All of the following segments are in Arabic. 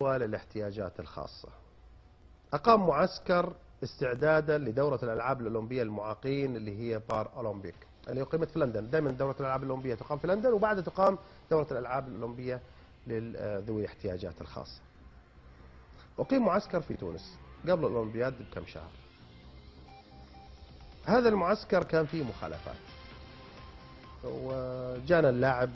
والاحتياجات الخاصة. أقام معسكر استعدادا لدورة الألعاب الأولمبية للمعاقين اللي هي بار أولمبيك اللي أقيمت في لندن. دائما دورة الألعاب الأولمبية تقام في لندن وبعدها تقام دورة الألعاب الأولمبية لذوي الاحتياجات الخاصة. أقيم معسكر في تونس قبل الأولمبياد بكم شهر. هذا المعسكر كان فيه مخالفات، وجانا اللاعب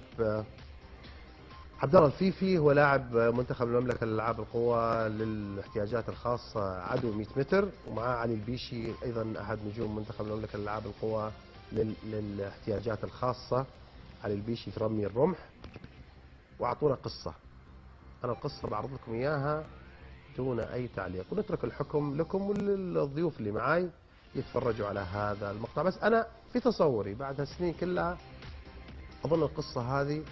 عبد الله الفيفي، هو لاعب منتخب المملكة لألعاب القوى للاحتياجات الخاصة عدو 100 متر، ومعاه علي البيشي أيضا أحد نجوم منتخب المملكة لألعاب القوى للاحتياجات الخاصة. علي البيشي في رمي الرمح. وأعطونا قصة، أنا القصة بعرض لكم إياها دون أي تعليق، ونترك الحكم لكم وللضيوف اللي معاي يتفرجوا على هذا المقطع. بس أنا في تصوري بعد هالسنين كلها أظن القصة هذه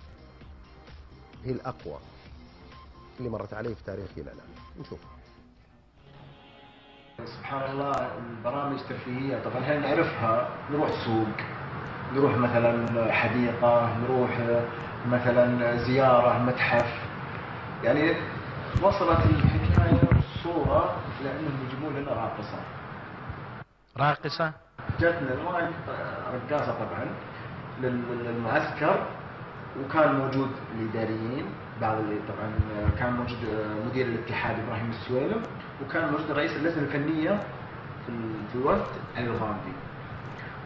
هي الأقوى اللي مرت علي في تاريخي الإعلامي. نشوف. سبحان الله، البرامج الترفيهية طبعا احنا نعرفها، نروح سوق، نروح مثلا حديقة، نروح مثلا زيارة متحف، يعني وصلت الحكاية الصورة لأنهم يجيبون لنا راقصة. جاتنا رقاصة طبعا للمعسكر، وكان موجود الإداريين، بعض اللي طبعا كان موجود مدير الاتحاد إبراهيم السويلم، وكان موجود رئيس اللجنة الفنية في الوقت علي الغامدي،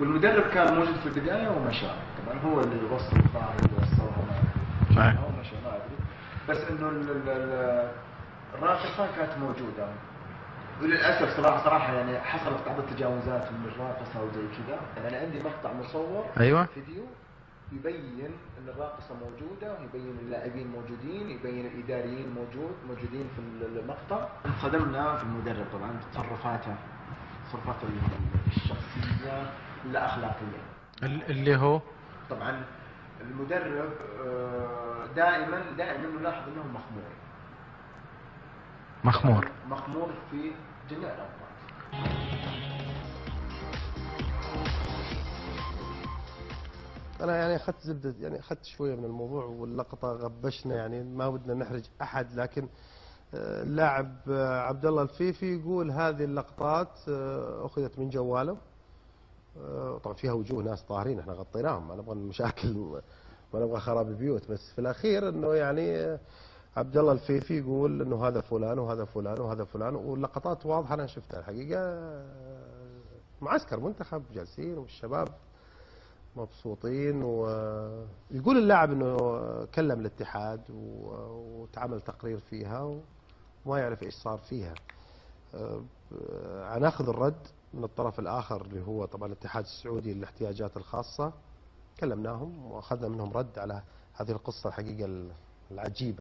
والمدرب كان موجود في البداية ومشى. طبعا هو اللي وصل الظاهر اللي وصلها أو مشى ما أدري، بس إنه الراقصة كانت موجودة. وللأسف صراحة يعني حصلت بعض التجاوزات من الراقصة وزي كذا. يعني عندي مقطع مصور فيديو يبين ان الراقصه موجوده، يبين اللاعبين موجودين، يبين الاداريين موجودين في المقطع. انصدمنا في المدرب طبعا تصرفاته الشخصيه لا اخلاقيه، اللي هو طبعا المدرب دائما نلاحظ انه مخمور في جميع الاوقات. أنا يعني أخذت زبدة، يعني أخذت شوية من الموضوع واللقطة غبشنا، يعني ما ودنا نحرج أحد، لكن اللاعب عبد الله الفيفي يقول هذه اللقطات أخذت من جواله. طبعا فيها وجوه ناس طاهرين احنا غطيناهم، ما نبغى مشاكل، ما نبغى خراب البيوت، بس في الأخير إنه يعني عبد الله الفيفي يقول إنه هذا فلان وهذا فلان وهذا فلان، واللقطات واضحة أنا شفتها الحقيقة. معسكر منتخب جالسين والشباب مبسوطين، ويقول اللاعب انه كلم الاتحاد وتعمل تقرير فيها وما يعرف ايش صار فيها. هناخذ الرد من الطرف الاخر اللي هو طبعا الاتحاد السعودي للاحتياجات الخاصة. كلمناهم واخذنا منهم رد على هذه القصة الحقيقة العجيبة.